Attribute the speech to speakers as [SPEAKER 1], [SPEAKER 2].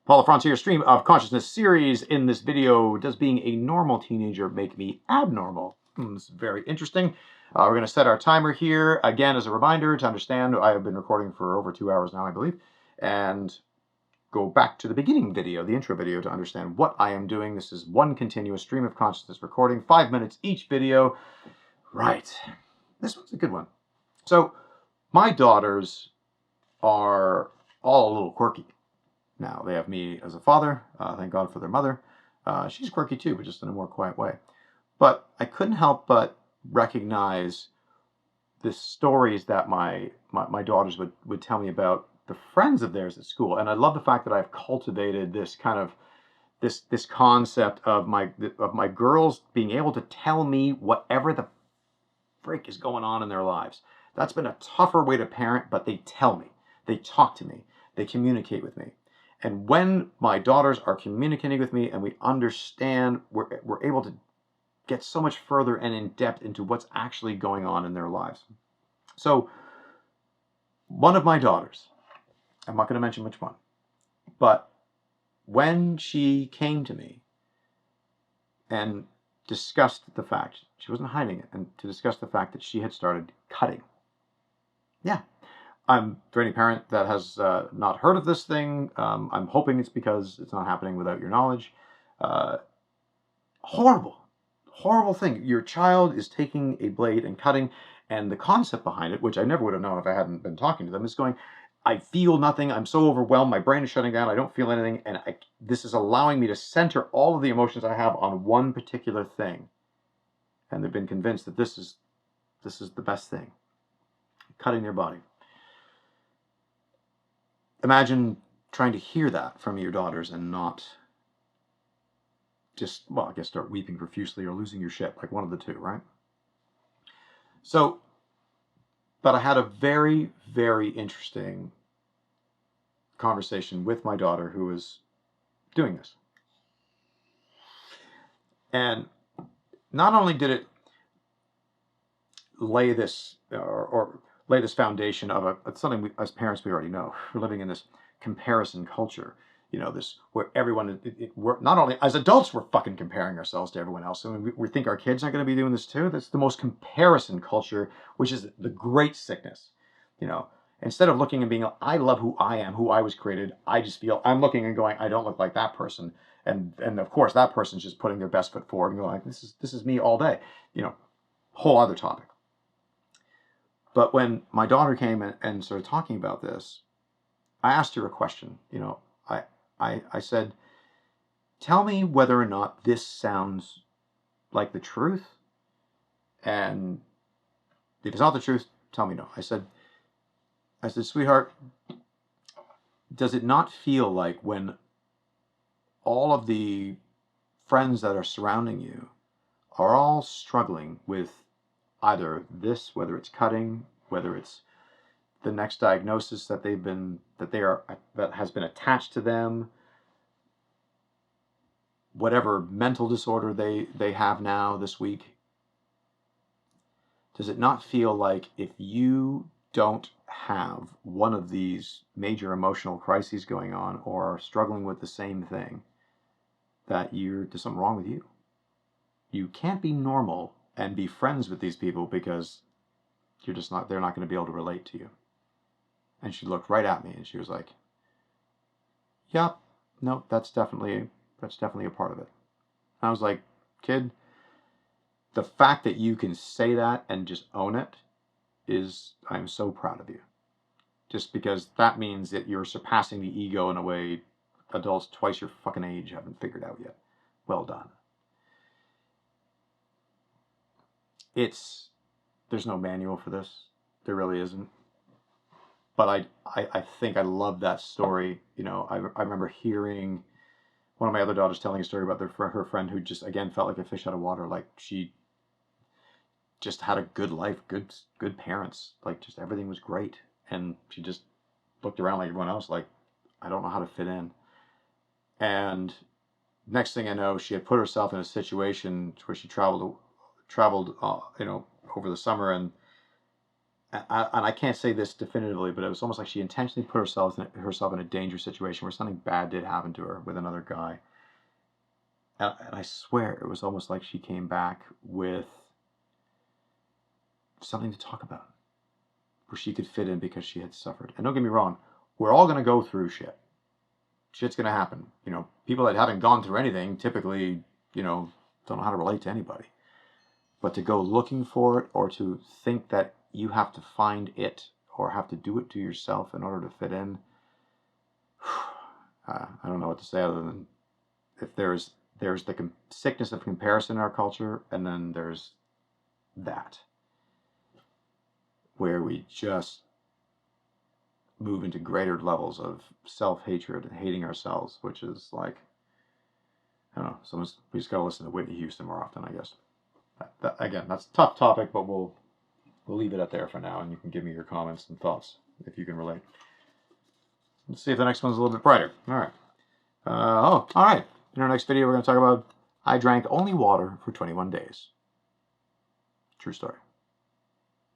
[SPEAKER 1] Lafrance here, stream of consciousness series. In this video, does being a normal teenager make me abnormal? This is very interesting. We're going to set our timer here again as a reminder to understand. I have been recording for over 2 hours now, I believe, and go back to the beginning video, the intro video, to understand what I am doing. This is one continuous stream of consciousness recording, 5 minutes each video. Right, this one's a good one. So my daughters are all a little quirky. Now, they have me as a father. Thank God for their mother. She's quirky too, but just in a more quiet way. But I couldn't help but recognize the stories that my daughters would tell me about the friends of theirs at school. And I love the fact that I've cultivated this kind of this concept of my girls being able to tell me whatever the frick is going on in their lives. That's been a tougher way to parent, but they tell me. They talk to me. They communicate with me. And when my daughters are communicating with me and we understand, we're able to get so much further and in depth into what's actually going on in their lives. So one of my daughters, I'm not going to mention which one, but when she came to me and discussed the fact, she wasn't hiding it, and to discuss the fact that she had started cutting. Yeah. For any parent that has not heard of this thing, I'm hoping it's because it's not happening without your knowledge. Horrible thing. Your child is taking a blade and cutting, and the concept behind it, which I never would have known if I hadn't been talking to them, is going, I feel nothing. I'm so overwhelmed. My brain is shutting down. I don't feel anything, and this is allowing me to center all of the emotions I have on one particular thing. And they've been convinced that this is the best thing. Cutting their body. Imagine trying to hear that from your daughters and not just, well, I guess start weeping profusely or losing your shit, like one of the two, right? So, but I had a very, very interesting conversation with my daughter who was doing this. And not only did it lay this, or lay this foundation of something we, as parents, we already know. We're living in this comparison culture, this where everyone, we're not only as adults, we're fucking comparing ourselves to everyone else. I mean, we think our kids aren't going to be doing this too. That's the most comparison culture, which is the great sickness. Instead of looking and being, I love who I am, who I was created, I just feel I'm looking and going, I don't look like that person, and of course that person's just putting their best foot forward and going, this is me all day. Whole other topic. But when my daughter came and started talking about this, I asked her a question. I said, tell me whether or not this sounds like the truth. And if it's not the truth, tell me no. I said, sweetheart, does it not feel like when all of the friends that are surrounding you are all struggling with either this, whether it's cutting, whether it's the next diagnosis that has been attached to them, whatever mental disorder they have now this week, does it not feel like if you don't have one of these major emotional crises going on or are struggling with the same thing, that there's something wrong with you? You can't be normal and be friends with these people because they're not going to be able to relate to you. And she looked right at me and she was like, yeah, no, that's definitely a part of it. And I was like, kid, the fact that you can say that and just own it I'm so proud of you. Just because that means that you're surpassing the ego in a way adults twice your fucking age haven't figured out yet. Well done. There's no manual for this. There really isn't. But I think I love that story. I remember hearing one of my other daughters telling a story about her friend who just, again, felt like a fish out of water. Like she just had a good life, good parents. Like just everything was great. And she just looked around like everyone else, like, I don't know how to fit in. And next thing I know, she had put herself in a situation where she traveled over the summer, and and I can't say this definitively, but it was almost like she intentionally put herself in a dangerous situation where something bad did happen to her with another guy. And I swear it was almost like she came back with something to talk about, where she could fit in because she had suffered. And don't get me wrong, we're all going to go through shit. Shit's going to happen. You know, people that haven't gone through anything typically, you know, don't know how to relate to anybody. But to go looking for it, or to think that you have to find it or have to do it to yourself in order to fit in, I don't know what to say other than if there's the sickness of comparison in our culture, and then there's that, where we just move into greater levels of self-hatred and hating ourselves, which is like, I don't know, we just gotta listen to Whitney Houston more often, I guess. Again, that's a tough topic, but we'll leave it at there for now, and you can give me your comments and thoughts if you can relate. Let's see if the next one's a little bit brighter. All right. All right. In our next video, we're going to talk about I drank only water for 21 days. True story.